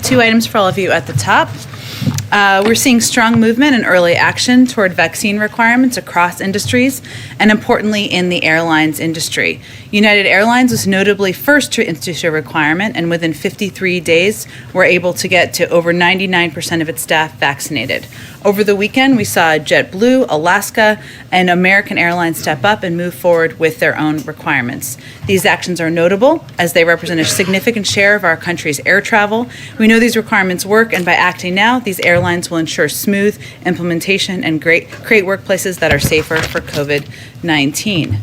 Two items for all of you at the top. We're seeing strong movement and early action toward vaccine requirements across industries, and importantly in the airlines industry. United Airlines was notably first to institute a requirement, and within 53 days were able to get to over 99% of its staff vaccinated. Over the weekend, we saw JetBlue, Alaska, and American Airlines step up and move forward with their own requirements. These actions are notable as they represent a significant share of our country's air travel. We know these requirements work, and by acting now, these airlines will ensure smooth implementation and create workplaces that are safer for COVID-19.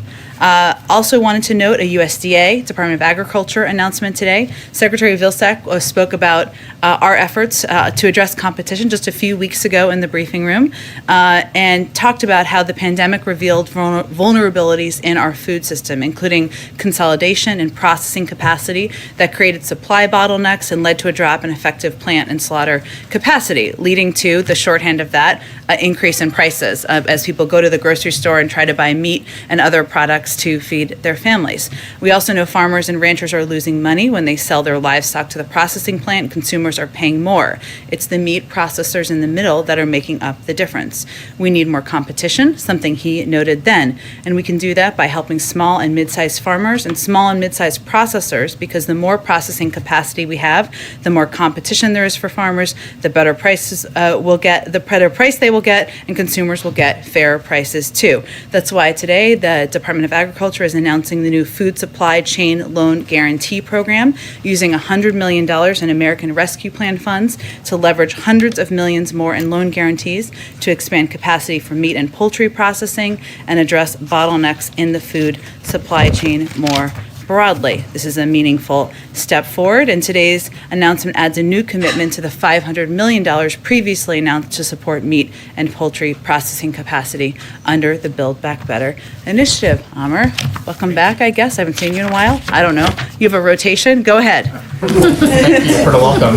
Also wanted to note a USDA, Department of Agriculture announcement today. Secretary Vilsack spoke about our efforts to address competition just a few weeks ago in the briefing room and talked about how the pandemic revealed vulnerabilities in our food system, including consolidation and processing capacity that created supply bottlenecks and led to a drop in effective plant and slaughter capacity, leading to the shorthand of that increase in prices as people go to the grocery store and try to buy meat and other products to feed their families. We also know farmers and ranchers are losing money when they sell their livestock to the processing plant. Consumers are paying more. It's the meat processors in the middle that are making up the difference. We need more competition, something he noted then, and we can do that by helping small and mid-sized farmers and small and mid-sized processors, because the more processing capacity we have, the more competition there is for farmers, the better prices will get, the better price they will get, and consumers will get fair prices too. That's why today the Department of Agriculture is announcing the new Food Supply Chain Loan Guarantee Program, using $100 million in American Rescue Plan funds to leverage hundreds of millions more in loan guarantees to expand capacity for meat and poultry processing and address bottlenecks in the food supply chain more broadly. This is a meaningful step forward, and today's announcement adds a new commitment to the $500 million previously announced to support meat and poultry processing capacity under the Build Back Better initiative. Amr, welcome back, I guess. I haven't seen you in a while. I don't know. You have a rotation? Go ahead. Thank you for the welcome.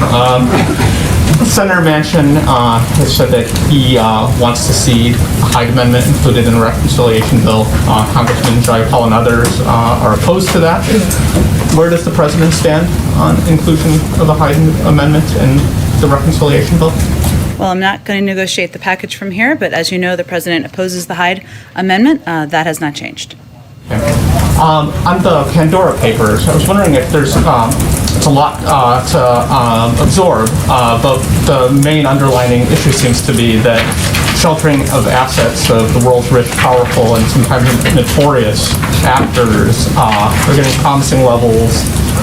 Senator Manchin has said that he wants to see a Hyde Amendment included in the reconciliation bill. Congressman Jayapal and others are opposed to that. Where does the president stand on inclusion of the Hyde Amendment in the reconciliation bill? Well, I'm not going to negotiate the package from here, but as you know, the president opposes the Hyde Amendment. That has not changed. Okay. On the Pandora Papers, I was wondering if there's it's a lot to absorb, but the main underlining issue seems to be that sheltering of assets of the world's rich, powerful, and sometimes notorious actors are getting promising levels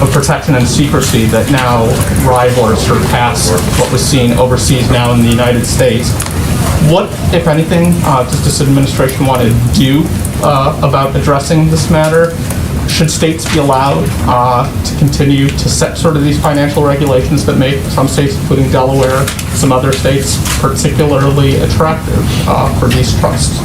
of protection and secrecy that now rival or surpass what was seen overseas now in the United States. What, if anything, does this administration want to do about addressing this matter? Should states be allowed to continue to set sort of these financial regulations that make some states, including Delaware, some other states, particularly attractive for these trusts?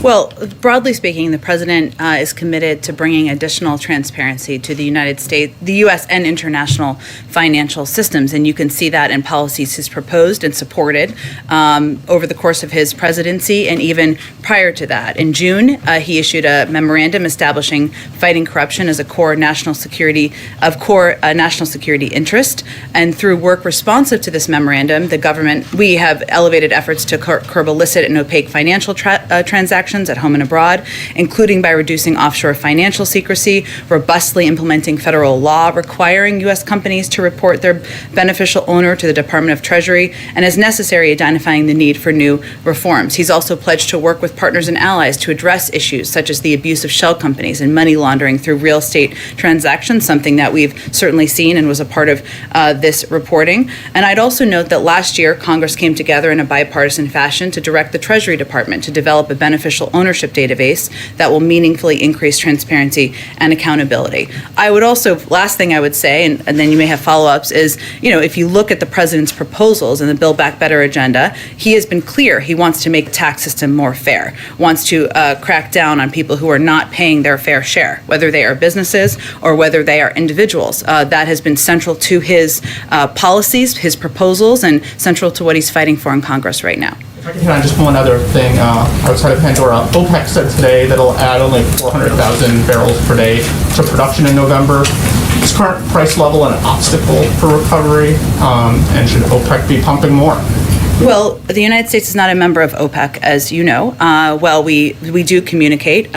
Well, broadly speaking, the president is committed to bringing additional transparency to the United States, the U.S. and international financial systems, and you can see that in policies he's proposed and supported over the course of his presidency and even prior to that. In June, he issued a memorandum establishing fighting corruption as a core national security interest, and through work responsive to this memorandum, the government, we have elevated efforts to curb illicit and opaque financial transactions at home and abroad, including by reducing offshore financial secrecy, robustly implementing federal law requiring U.S. companies to report their beneficial owner to the Department of Treasury, and as necessary, identifying the need for new reforms. He's also pledged to work with partners and allies to address issues such as the abuse of shell companies and money laundering through real estate transactions, something that we've certainly seen and was a part of this reporting. And I'd also note that last year, Congress came together in a bipartisan fashion to direct the Treasury Department to develop a beneficial ownership database that will meaningfully increase transparency and accountability. I would also, last thing I would say, and then you may have follow-ups, is, if you look at the president's proposals in the Build Back Better agenda, he has been clear he wants to make the tax system more fair, wants to crack down on people who are not paying their fair share, whether they are businesses or whether they are individuals. That has been central to his policies, his proposals, and central to what he's fighting for in Congress right now. If I can hit on just one other thing outside of Pandora, OPEC said today that it'll add only 400,000 barrels per day to production in November. Is current price level an obstacle for recovery, and should OPEC be pumping more? Well, the United States is not a member of OPEC, as you know. Well, we do communicate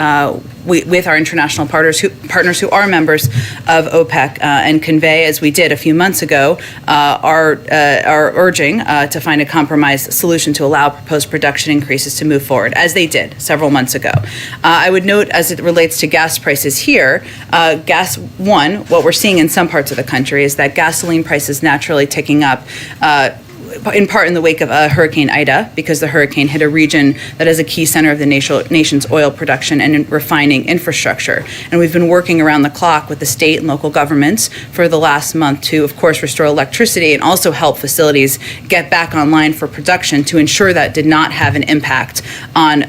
with our international partners who are members of OPEC and convey, as we did a few months ago, our urging to find a compromise solution to allow proposed production increases to move forward, as they did several months ago. I would note, as it relates to gas prices here, what we're seeing in some parts of the country is that gasoline prices naturally ticking up, in part in the wake of Hurricane Ida, because the hurricane hit a region that is a key center of the nation's oil production and refining infrastructure. And we've been working around the clock with the state and local governments for the last month to, of course, restore electricity and also help facilities get back online for production to ensure that did not have an impact on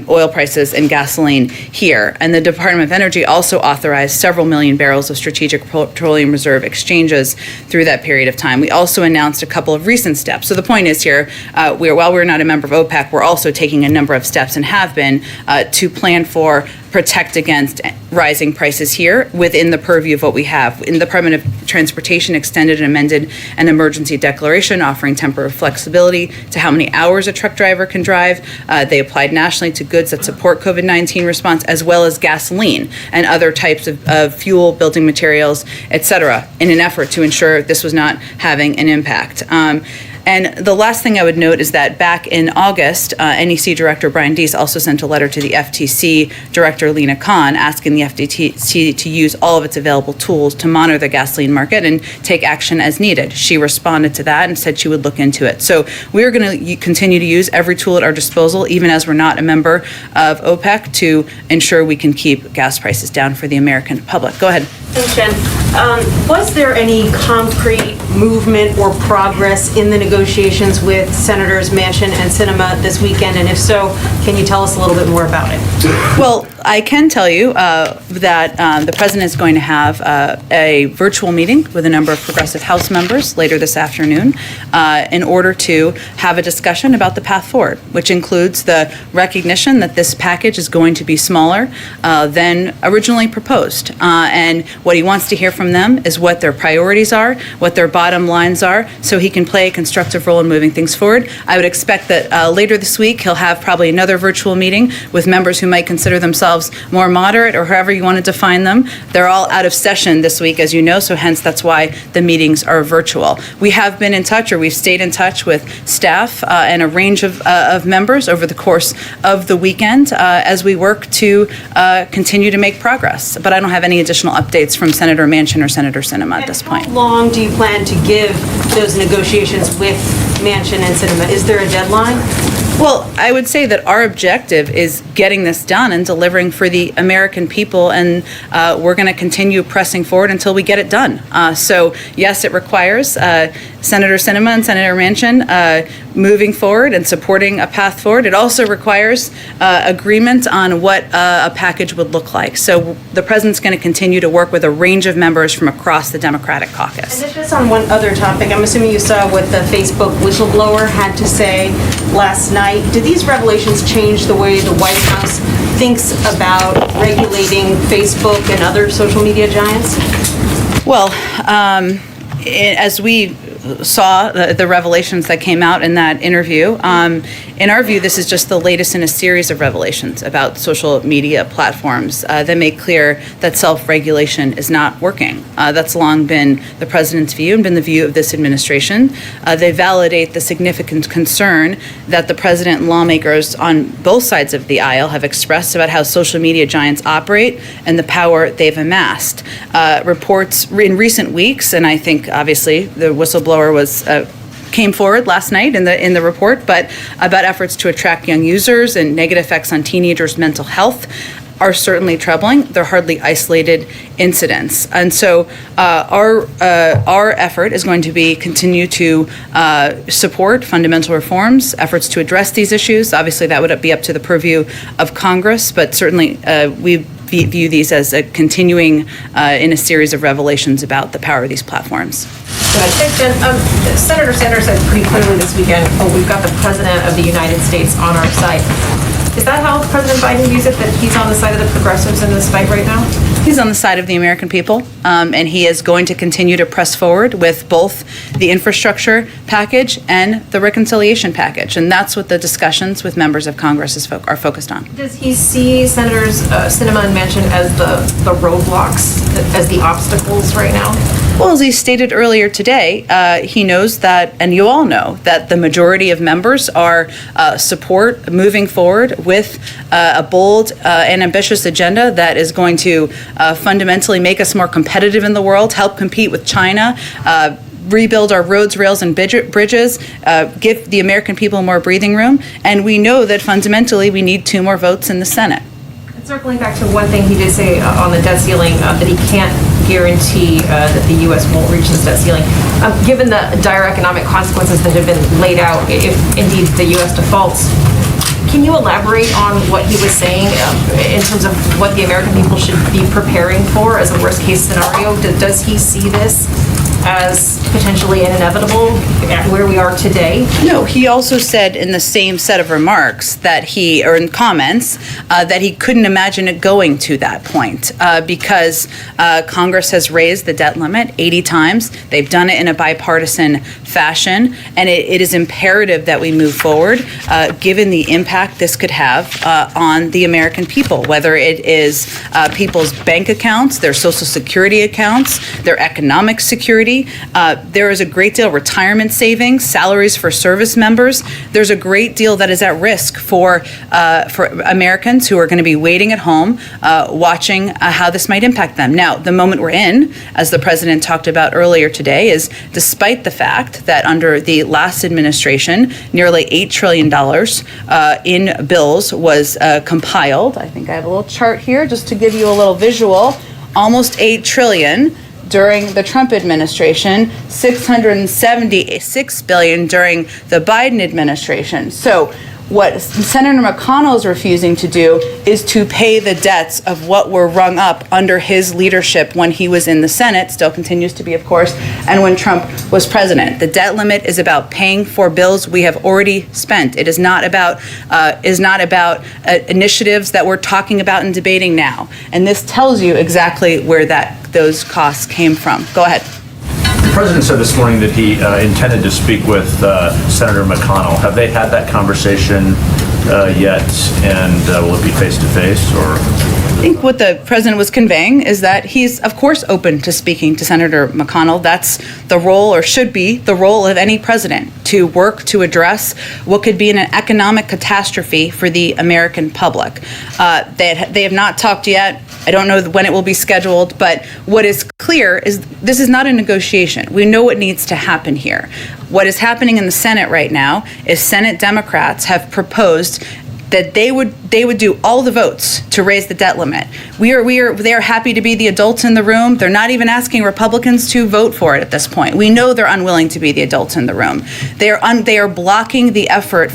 oil prices and gasoline here. And the Department of Energy also authorized several million barrels of strategic petroleum reserve exchanges through that period of time. We also announced a couple of recent steps. So the point is here, while we're not a member of OPEC, we're also taking a number of steps and have been to plan for, protect against rising prices here within the purview of what we have. In the Department of Transportation extended and amended an emergency declaration offering temporary flexibility to how many hours a truck driver can drive. They applied nationally to goods that support COVID-19 response, as well as gasoline and other types of fuel, building materials, et cetera, in an effort to ensure this was not having an impact. And the last thing I would note is that back in August, NEC Director Brian Deese also sent a letter to the FTC Director Lena Khan asking the FTC to use all of its available tools to monitor the gasoline market and take action as needed. She responded to that and said she would look into it. So we're going to continue to use every tool at our disposal, even as we're not a member of OPEC, to ensure we can keep gas prices down for the American public. Go ahead. Thanks, Jen. Was there any concrete movement or progress in the negotiations with Senators Manchin and Sinema this weekend? And if so, can you tell us a little bit more about it? Well, I can tell you that the President is going to have a virtual meeting with a number of progressive House members later this afternoon in order to have a discussion about the path forward, which includes the recognition that this package is going to be smaller than originally proposed. And what he wants to hear from them is what their priorities are, what their bottom lines are, so he can play a constructive role in moving things forward. I would expect that later this week he'll have probably another virtual meeting with members who might consider themselves more moderate, or however you want to define them. They're all out of session this week, as you know, so hence that's why the meetings are virtual. We have been in touch, or we've stayed in touch with staff and a range of members over the course of the weekend as we work to continue to make progress. But I don't have any additional updates from Senator Manchin or Senator Sinema at this point. How long do you plan to give those negotiations with Manchin and Sinema? Is there a deadline? Well, I would say that our objective is getting this done and delivering for the American people, and we're going to continue pressing forward until we get it done. So, yes, it requires Senator Sinema and Senator Manchin moving forward and supporting a path forward. It also requires agreement on what a package would look like. So the President's going to continue to work with a range of members from across the Democratic caucus. And just on one other topic, I'm assuming you saw what the Facebook whistleblower had to say last night. Did these revelations change the way the White House thinks about regulating Facebook and other social media giants? Well, as we saw the revelations that came out in that interview, in our view, this is just the latest in a series of revelations about social media platforms that make clear that self-regulation is not working. That's long been the President's view and been the view of this administration. They validate the significant concern that the President and lawmakers on both sides of the aisle have expressed about how social media giants operate and the power they've amassed. Reports in recent weeks, and I think obviously the whistleblower came forward last night in the report, but about efforts to attract young users and negative effects on teenagers' mental health are certainly troubling. They're hardly isolated incidents. And so our effort is going to be continue to support fundamental reforms, efforts to address these issues. Obviously, that would be up to the purview of Congress, but certainly we view these as a continuing in a series of revelations about the power of these platforms. Thanks, Jen. Senator Sanders said pretty clearly this weekend, we've got the President of the United States on our side. Is that how President Biden views it, that he's on the side of the progressives in this fight right now? He's on the side of the American people, and he is going to continue to press forward with both the infrastructure package and the reconciliation package, and that's what the discussions with members of Congress are focused on. Does he see Senators Sinema and Manchin as the roadblocks, as the obstacles right now? Well, as he stated earlier today, he knows that, and you all know, that the majority of members are support moving forward with a bold and ambitious agenda that is going to fundamentally make us more competitive in the world, help compete with China, rebuild our roads, rails, and bridges, give the American people more breathing room. And we know that fundamentally we need 2 more votes in the Senate. Circling back to one thing he did say on the debt ceiling, that he can't guarantee that the U.S. won't reach this debt ceiling. Given the dire economic consequences that have been laid out, if indeed the U.S. defaults, can you elaborate on what he was saying in terms of what the American people should be preparing for as a worst-case scenario? Does he see this as potentially an inevitable at where we are today? No, he also said in the same set of remarks or in comments, that he couldn't imagine it going to that point because Congress has raised the debt limit 80 times. They've done it in a bipartisan fashion, and it is imperative that we move forward given the impact this could have on the American people, whether it is people's bank accounts, their Social Security accounts, their economic security. There is a great deal of retirement savings, salaries for service members. There's a great deal that is at risk for Americans who are going to be waiting at home, watching how this might impact them. Now, the moment we're in, as the president talked about earlier today, is despite the fact that under the last administration, nearly $8 trillion in bills was compiled. I think I have a little chart here just to give you a little visual. Almost $8 trillion during the Trump administration, $676 billion during the Biden administration. So what Senator McConnell is refusing to do is to pay the debts of what were rung up under his leadership when he was in the Senate, still continues to be, of course, and when Trump was president. The debt limit is about paying for bills we have already spent. It is not about initiatives that we're talking about and debating now. And this tells you exactly where those costs came from. Go ahead. The president said this morning that he intended to speak with Senator McConnell. Have they had that conversation yet? And will it be face-to-face or? I think what the president was conveying is that he's, of course, open to speaking to Senator McConnell. That's the role, or should be, the role of any president, to work to address what could be an economic catastrophe for the American public. They have not talked yet. I don't know when it will be scheduled, but what is clear is this is not a negotiation. We know what needs to happen here. What is happening in the Senate right now is Senate Democrats have proposed that they would do all the votes to raise the debt limit. They are happy to be the adults in the room. They're not even asking Republicans to vote for it at this point. We know they're unwilling to be the adults in the room. They are blocking the effort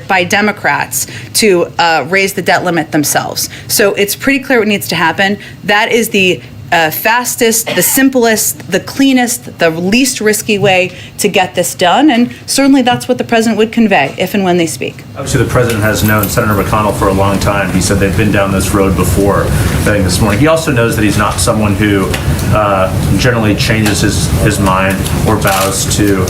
by Democrats to raise the debt limit themselves. So it's pretty clear what needs to happen. That is the fastest, the simplest, the cleanest, the least risky way to get this done. And certainly that's what the president would convey if and when they speak. Obviously, the president has known Senator McConnell for a long time. He said they've been down this road before, I think this morning. He also knows that he's not someone who generally changes his mind or bows to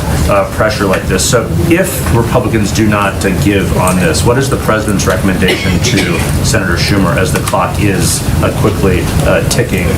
pressure like this. So if Republicans do not give on this, what is the president's recommendation to Senator Schumer as the clock is quickly ticking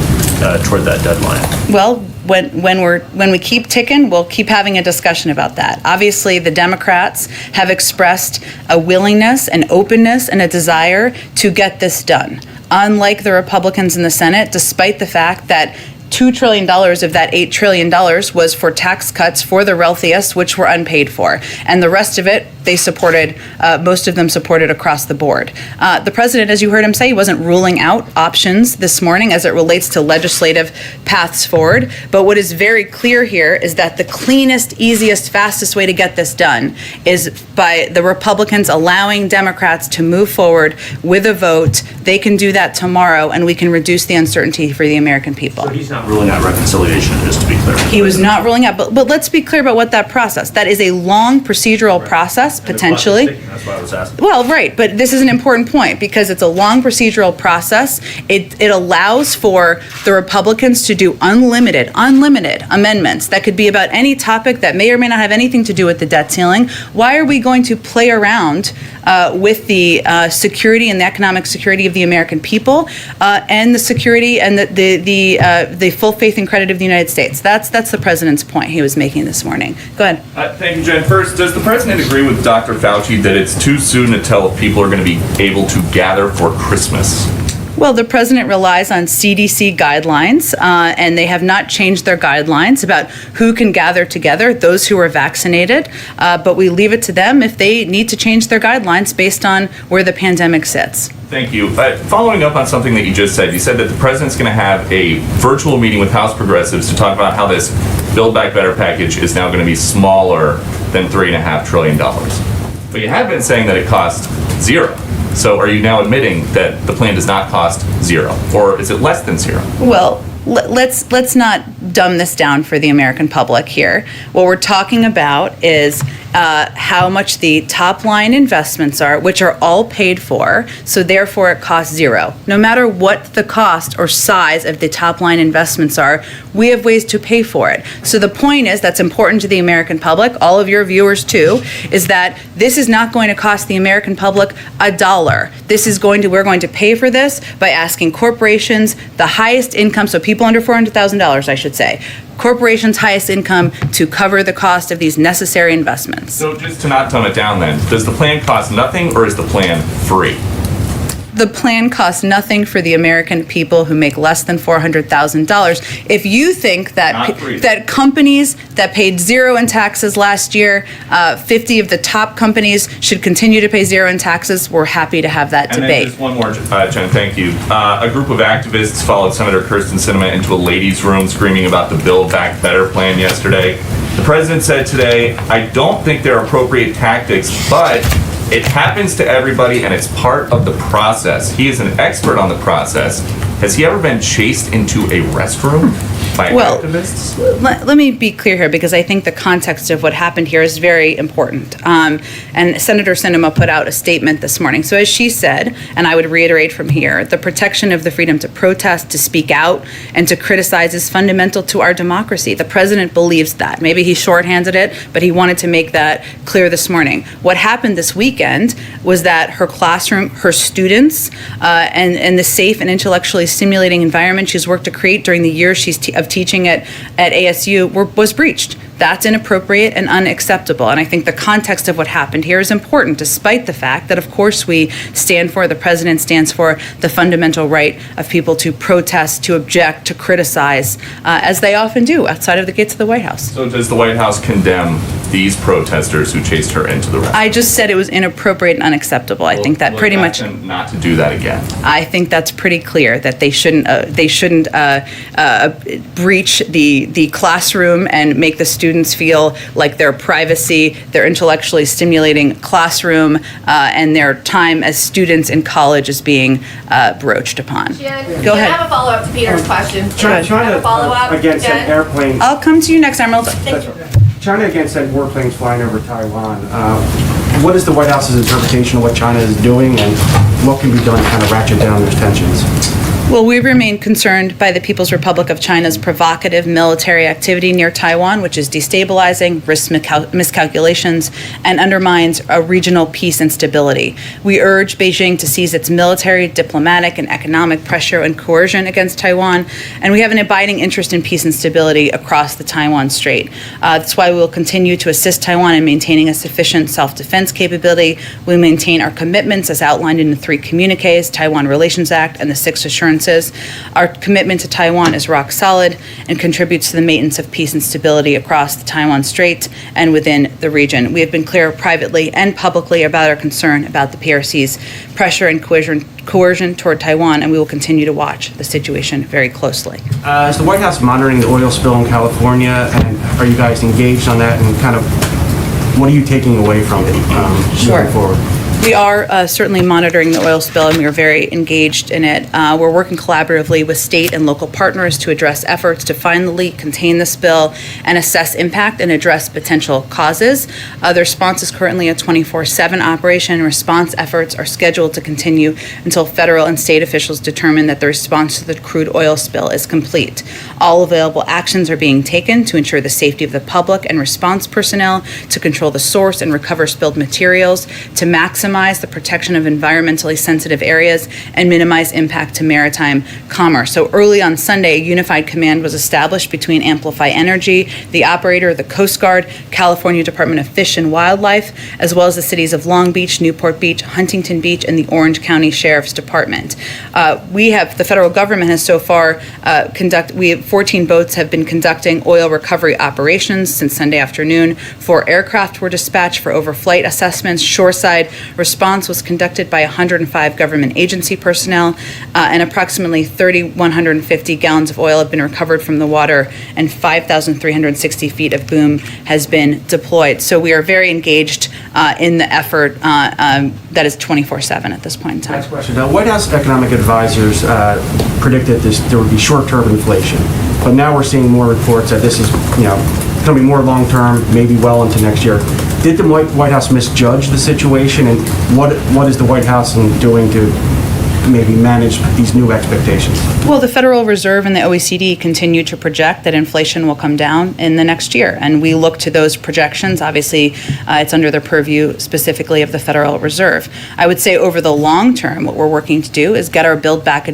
toward that deadline? Well, when we keep ticking, we'll keep having a discussion about that. Obviously, the Democrats have expressed a willingness, an openness, and a desire to get this done. Unlike the Republicans in the Senate, despite the fact that $2 trillion of that $8 trillion was for tax cuts for the wealthiest, which were unpaid for. And the rest of it, they supported, most of them supported across the board. The president, as you heard him say, he wasn't ruling out options this morning as it relates to legislative paths forward. But what is very clear here is that the cleanest, easiest, fastest way to get this done is by the Republicans allowing Democrats to move forward with a vote. They can do that tomorrow, and we can reduce the uncertainty for the American people. So he's not ruling out reconciliation, just to be clear. He was not ruling out, but let's be clear about what that process. That is a long procedural process, And the clock is potentially. ticking, that's why I was asking. Well, right, but this is an important point because it's a long procedural process. It allows for the Republicans to do unlimited amendments that could be about any topic that may or may not have anything to do with the debt ceiling. Why are we going to play around with the security and the economic security of the American people and the security and the full faith and credit of the United States? That's the president's point he was making this morning. Go ahead. Thank you, Jen. First, does the president agree with Dr. Fauci that it's too soon to tell if people are going to be able to gather for Christmas? Well, the president relies on CDC guidelines, and they have not changed their guidelines about who can gather together, those who are vaccinated, but we leave it to them if they need to change their guidelines based on where the pandemic sits. Thank you. Following up on something that you just said, you said that the president's going to have a virtual meeting with House progressives to talk about how this Build Back Better package is now going to be smaller than $3.5 trillion. But you have been saying that it costs zero. So are you now admitting that the plan does not cost zero? Or is it less than zero? Well, let's not dumb this down for the American public here. What we're talking about is how much the top line investments are, which are all paid for, so therefore it costs zero. No matter what the cost or size of the top line investments are, we have ways to pay for it. So the point is, that's important to the American public, all of your viewers too, is that this is not going to cost the American public $1. We're going to pay for this by asking corporations, the highest income, so people under $400,000, I should say, corporations' highest income, to cover the cost of these necessary investments. So just to not dumb it down then, does the plan cost nothing or is the plan free? The plan costs nothing for the American people who make less than $400,000. If you think Not free. that companies that paid zero in taxes last year, 50 of the top companies should continue to pay zero in taxes, we're happy to have that And then debate. just one more, Jen, thank you. A group of activists followed Senator Kirsten Sinema into a ladies' room screaming about the Build Back Better plan yesterday. The president said today, I don't think they're appropriate tactics, but it happens to everybody and it's part of the process. He is an expert on the process. Has he ever been chased into a restroom by activists? Let me be clear here, because I think the context of what happened here is very important. And Senator Sinema put out a statement this morning. So as she said, and I would reiterate from here, the protection of the freedom to protest, to speak out, and to criticize is fundamental to our democracy. The president believes that. Maybe he shorthanded it, but he wanted to make that clear this morning. What happened this weekend was that her classroom, her students, and the safe and intellectually stimulating environment she's worked to create during the years of teaching at ASU was breached. That's inappropriate and unacceptable. And I think the context of what happened here is important, despite the fact that, of course, the president stands for the fundamental right of people to protest, to object, to criticize, as they often do outside of the gates of the White House. So does the White House condemn these protesters who chased her into the restroom? I just said it was inappropriate and unacceptable. I think that pretty much. Not to do that again. I think that's pretty clear that they shouldn't breach the classroom and make the students feel like their privacy, their intellectually stimulating classroom, and their time as students in college is being broached upon. Jen, Go can I ahead. have a follow-up to Peter's question? Sure. Have a follow-up, Again, sent Jen? airplanes. I'll come to you next, Emerald. Thank you. China again sent warplanes flying over Taiwan. What is the White House's interpretation of what China is doing, and what can be done to kind of ratchet down those tensions? Well, we remain concerned by the People's Republic of China's provocative military activity near Taiwan, which is destabilizing, risks miscalculations, and undermines regional peace and stability. We urge Beijing to cease its military, diplomatic, and economic pressure and coercion against Taiwan, and we have an abiding interest in peace and stability across the Taiwan Strait. That's why we will continue to assist Taiwan in maintaining a sufficient self-defense capability. We maintain our commitments as outlined in the 3 communiques, Taiwan Relations Act, and the 6 assurances. Our commitment to Taiwan is rock solid and contributes to the maintenance of peace and stability across the Taiwan Strait and within the region. We have been clear privately and publicly about our concern about the PRC's pressure and coercion toward Taiwan, and we will continue to watch the situation very closely. Is the White House monitoring the oil spill in California, and are you guys engaged on that, and kind of what are you taking away from it Sure. moving forward? We are certainly monitoring the oil spill, and we are very engaged in it. We're working collaboratively with state and local partners to address efforts to find the leak, contain the spill, and assess impact and address potential causes. The response is currently a 24/7 operation. Response efforts are scheduled to continue until federal and state officials determine that the response to the crude oil spill is complete. All available actions are being taken to ensure the safety of the public and response personnel, to control the source and recover spilled materials, to maximize the protection of environmentally sensitive areas, and minimize impact to maritime commerce. So early on Sunday, a unified command was established between Amplify Energy, the operator, the Coast Guard, California Department of Fish and Wildlife, as well as the cities of Long Beach, Newport Beach, Huntington Beach, and the Orange County Sheriff's Department. The federal government has so far 14 boats have been conducting oil recovery operations since Sunday afternoon. 4 aircraft were dispatched for overflight assessments. Shoreside response was conducted by 105 government agency personnel, and approximately 3,150 gallons of oil have been recovered from the water, and 5,360 feet of boom has been deployed. So we are very engaged in the effort that is 24/7 at this point in time. Next question. Now, White House economic advisors predicted there would be short-term inflation, but now we're seeing more reports that this is, going to be more long-term, maybe well into next year. Did the White House misjudge the situation, and what is the White House doing to maybe manage these new expectations? Well, the Federal Reserve and the OECD continue to project that inflation will come down in the next year, and we look to those projections. Obviously, it's under the purview specifically of the Federal Reserve. I would say over the long term, what we're working to do is get our Build Back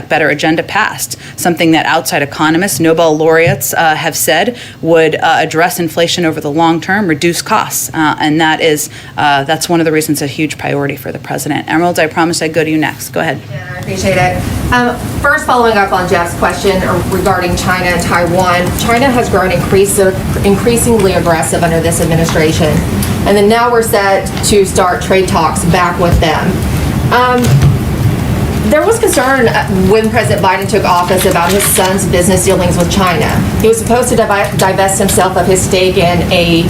Better agenda passed, something that outside economists, Nobel laureates have said would address inflation over the long term, reduce costs, and that's one of the reasons a huge priority for the president. Emerald, I promise I'd go to you next. Go ahead. Yeah, I appreciate it. First, following up on Jeff's question regarding China and Taiwan, China has grown increasingly aggressive under this administration, and then now we're set to start trade talks back with them. There was concern when President Biden took office about his son's business dealings with China. He was supposed to divest himself of his stake in a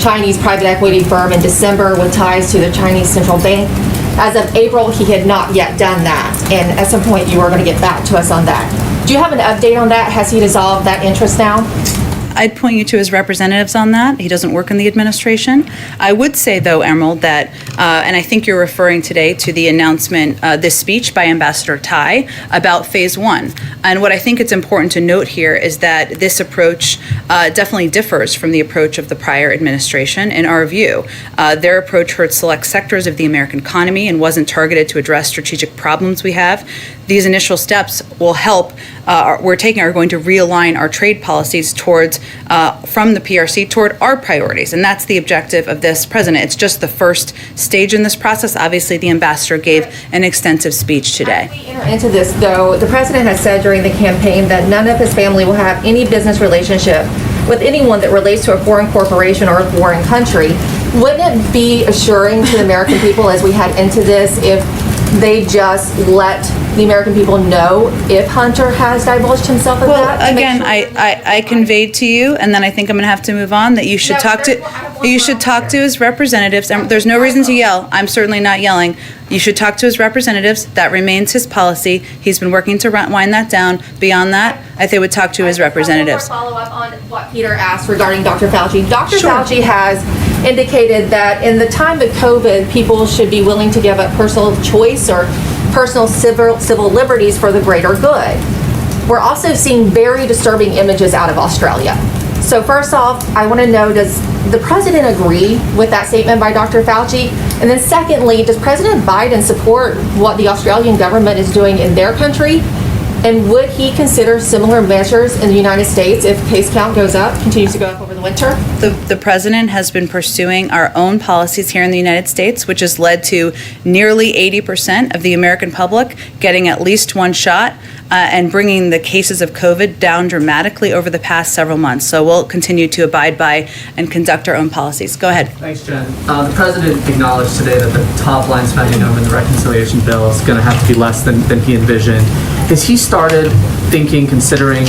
Chinese private equity firm in December with ties to the Chinese central bank. As of April, he had not yet done that, and at some point you are going to get back to us on that. Do you have an update on that? Has he dissolved that interest now? I'd point you to his representatives on that. He doesn't work in the administration. I would say, though, Emerald, that, and I think you're referring today to the announcement, this speech by Ambassador Tai about Phase 1. And what I think it's important to note here is that this approach definitely differs from the approach of the prior administration, in our view. Their approach hurt select sectors of the American economy and wasn't targeted to address strategic problems we have. These initial steps will help, are going to realign our trade policies towards, from the PRC toward our priorities. And that's the objective of this president. It's just the first stage in this process. Obviously, the ambassador gave an extensive speech today. As we enter into this, though, the president has said during the campaign that none of his family will have any business relationship with anyone that relates to a foreign corporation or a foreign country. Wouldn't it be assuring to the American people as we head into this if they just let the American people know if Hunter has divulged himself of that? Well, again, I conveyed to you, and then I think I'm going to have to move on, that you should talk to his representatives. There's no reason to yell. I'm certainly not yelling. You should talk to his representatives. That remains his policy. He's been working to wind that down. Beyond that, I think I would talk to his representatives. Follow up on what Peter asked regarding Dr. Fauci. Dr. Fauci has indicated that in the time of COVID, people should be willing to give up personal choice or personal civil liberties for the greater good. We're also seeing very disturbing images out of Australia. So first off, I want to know, does the president agree with that statement by Dr. Fauci? And then secondly, does President Biden support what the Australian government is doing in their country? And would he consider similar measures in the United States if case count goes up, continues to go up over the winter? The president has been pursuing our own policies here in the United States, which has led to nearly 80% of the American public getting at least one shot, and bringing the cases of COVID down dramatically over the past several months. So we'll continue to abide by and conduct our own policies. Go ahead. Thanks, Jen. The president acknowledged today that the top line spending number in the reconciliation bill is going to have to be less than he envisioned. Has he started considering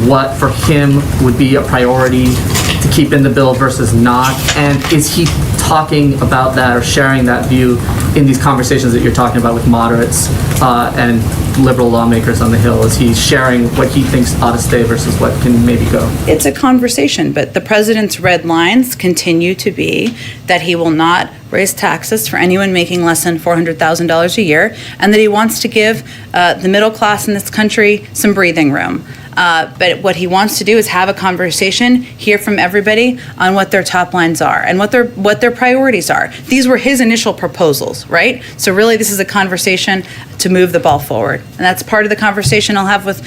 what for him would be a priority to keep in the bill versus not? And is he talking about that or sharing that view in these conversations that you're talking about with moderates and liberal lawmakers on the Hill? Is he sharing what he thinks ought to stay versus what can maybe go? It's a conversation, but the president's red lines continue to be that he will not raise taxes for anyone making less than $400,000 a year, and that he wants to give the middle class in this country some breathing room. But what he wants to do is have a conversation, hear from everybody on what their top lines are and what their priorities are. These were his initial proposals, right? So really, this is a conversation to move the ball forward, and that's part of the conversation I'll have with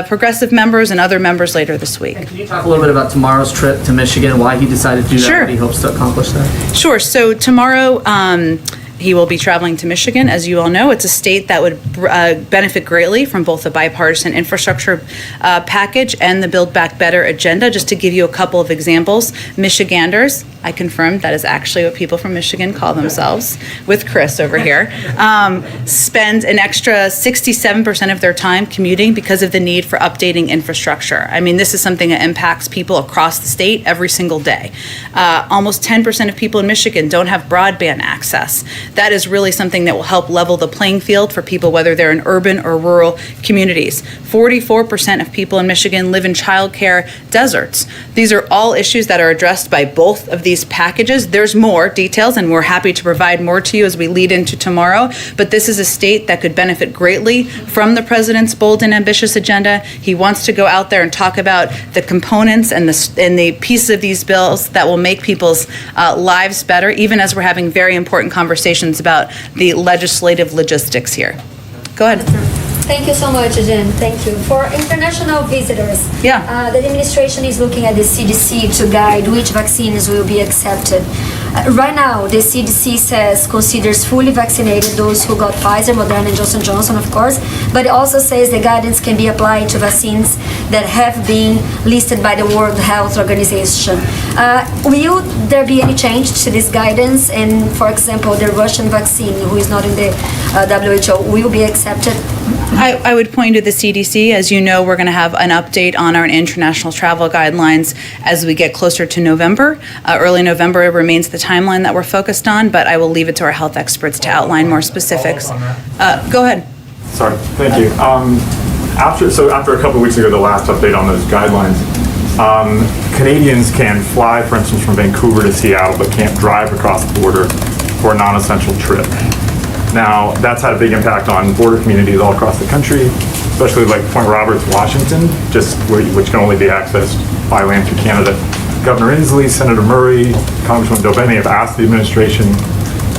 progressive members and other members later this week. And can you talk a little bit about tomorrow's trip to Michigan, why he decided to do that, Sure. what he hopes to accomplish there? Sure. So tomorrow, he will be traveling to Michigan. As you all know, it's a state that would benefit greatly from both the bipartisan infrastructure package and the Build Back Better agenda. Just to give you a couple of examples, Michiganders, I confirmed that is actually what people from Michigan call themselves, with Chris over here, spend an extra 67% of their time commuting because of the need for updating infrastructure. I mean, this is something that impacts people across the state every single day. Almost 10% of people in Michigan don't have broadband access. That is really something that will help level the playing field for people, whether they're in urban or rural communities. 44% of people in Michigan live in childcare deserts. These are all issues that are addressed by both of these packages. There's more details, and we're happy to provide more to you as we lead into tomorrow, but this is a state that could benefit greatly from the president's bold and ambitious agenda. He wants to go out there and talk about the components and the pieces of these bills that will make people's lives better, even as we're having very important conversations about the legislative logistics here. Go ahead. Thank you so much, Jen. Thank you. For international visitors, the administration is looking at the CDC to guide which vaccines will be accepted. Right now, the CDC says considers fully vaccinated those who got Pfizer, Moderna, and Johnson & Johnson, of course, but it also says the guidance can be applied to vaccines that have been listed by the World Health Organization. Will there be any change to this guidance? And, for example, the Russian vaccine, who is not in the WHO, will be accepted? I would point to the CDC. As you know, we're going to have an update on our international travel guidelines as we get closer to November. Early November remains the timeline that we're focused on, but I will leave it to our health experts to outline more specifics. Go ahead. Sorry, thank you. After a couple of weeks ago, the last update on those guidelines, Canadians can fly, for instance, from Vancouver to Seattle, but can't drive across the border for a non-essential trip. Now, that's had a big impact on border communities all across the country, especially like Point Roberts, Washington, which can only be accessed by land through Canada. Governor Inslee, Senator Murray, Congressman Dobene have asked the administration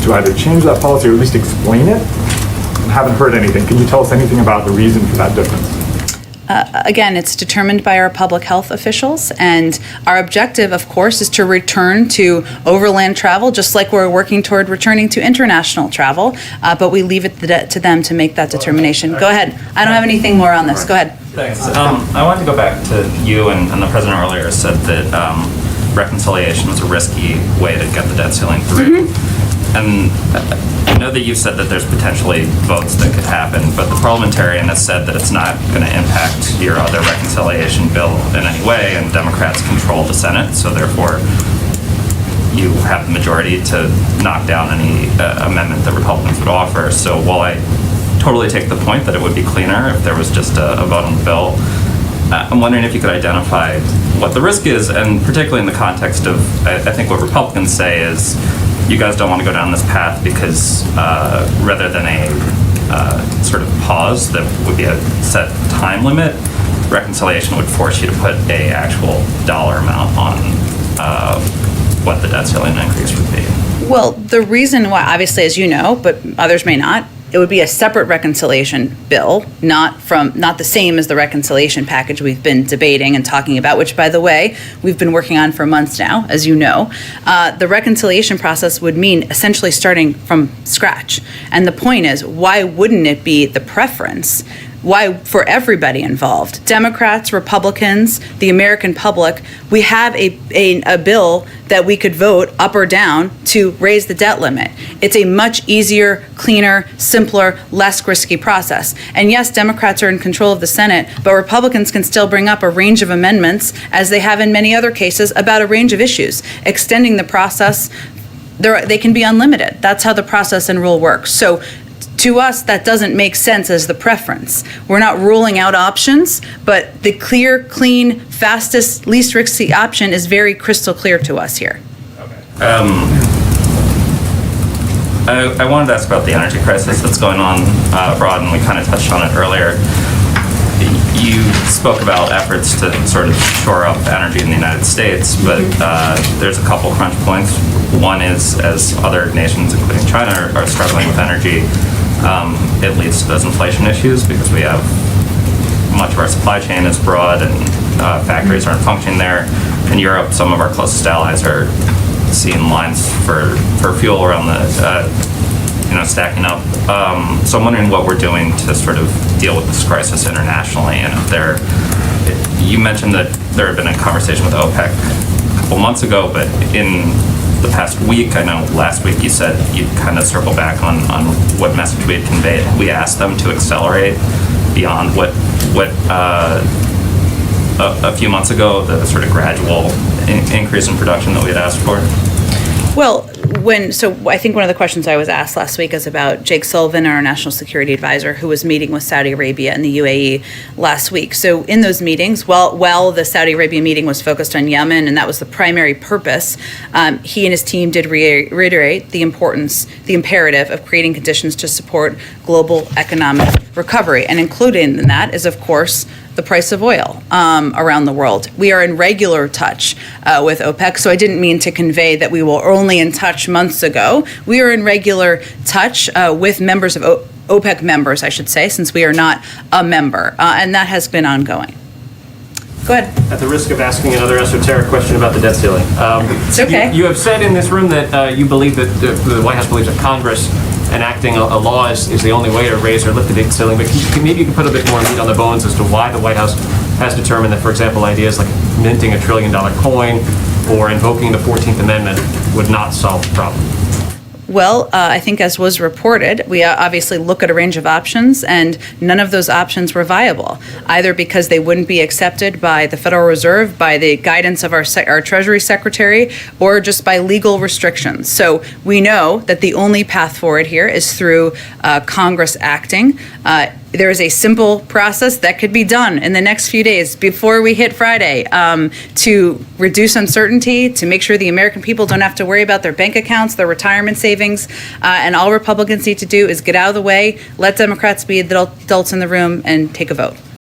to either change that policy or at least explain it. Haven't heard anything. Can you tell us anything about the reason for that difference? Again, it's determined by our public health officials, and our objective, of course, is to return to overland travel, just like we're working toward returning to international travel, but we leave it to them to make that determination. Go ahead. I don't have anything more on this. Go ahead. Thanks. I wanted to go back to you and the president earlier said that reconciliation was a risky way to get the debt ceiling through. And I know that you've said that there's potentially votes that could happen, but the parliamentarian has said that it's not going to impact your other reconciliation bill in any way, and Democrats control the Senate, so therefore you have the majority to knock down any amendment that Republicans would offer. So while I totally take the point that it would be cleaner if there was just a vote on the bill, I'm wondering if you could identify what the risk is, and particularly in the context of, I think what Republicans say is, you guys don't want to go down this path because rather than a sort of pause that would be a set time limit, reconciliation would force you to put a actual dollar amount on what the debt ceiling increase would be. Well, the reason why, obviously, as you know, but others may not, it would be a separate reconciliation bill, not the same as the reconciliation package we've been debating and talking about, which, by the way, we've been working on for months now, as you know. The reconciliation process would mean essentially starting from scratch. And the point is, why wouldn't it be the preference? Why, for everybody involved, Democrats, Republicans, the American public, we have a bill that we could vote up or down to raise the debt limit. It's a much easier, cleaner, simpler, less risky process. And yes, Democrats are in control of the Senate, but Republicans can still bring up a range of amendments, as they have in many other cases, about a range of issues, extending the process they can be unlimited. That's how the process and rule works. So to us, that doesn't make sense as the preference. We're not ruling out options, but the clear, clean, fastest, least risky option is very crystal clear to us here. I wanted to ask about the energy crisis that's going on abroad, and we kind of touched on it earlier. You spoke about efforts to sort of shore up energy in the United States, but there's a couple crunch points. One is, as other nations, including China, are struggling with energy, it leads to those inflation issues because we have much of our supply chain is broad and factories aren't functioning there. In Europe, some of our closest allies are seeing lines for fuel around the stacking up. So I'm wondering what we're doing to sort of deal with this crisis internationally, and if you mentioned that there had been a conversation with OPEC a couple months ago, but in the past week, I know last week you said you'd kind of circle back on what message we had conveyed. We asked them to accelerate beyond what a few months ago, the sort of gradual increase in production that we had asked for. Well, I think one of the questions I was asked last week is about Jake Sullivan, our national security advisor, who was meeting with Saudi Arabia and the UAE last week. So in those meetings, while the Saudi Arabia meeting was focused on Yemen, and that was the primary purpose, he and his team did reiterate the imperative of creating conditions to support global economic recovery. And included in that is, of course, the price of oil around the world. We are in regular touch with OPEC, so I didn't mean to convey that we were only in touch months ago. We are in regular touch with members of OPEC members, I should say, since we are not a member, and that has been ongoing. Go ahead. At the risk of asking another esoteric question about the debt ceiling. It's okay. You have said in this room that you believe that the White House believes that Congress enacting a law is the only way to raise or lift the debt ceiling, but maybe you can put a bit more meat on the bones as to why the White House has determined that, for example, ideas like minting $1 trillion coin or invoking the 14th Amendment would not solve the problem. Well, I think as was reported, we obviously look at a range of options, and none of those options were viable, either because they wouldn't be accepted by the Federal Reserve, by the guidance of our Treasury Secretary, or just by legal restrictions. So we know that the only path forward here is through Congress acting. There is a simple process that could be done in the next few days before we hit Friday to reduce uncertainty, to make sure the American people don't have to worry about their bank accounts, their retirement savings, and all Republicans need to do is get out of the way, let Democrats be the adults in the room, and take a vote.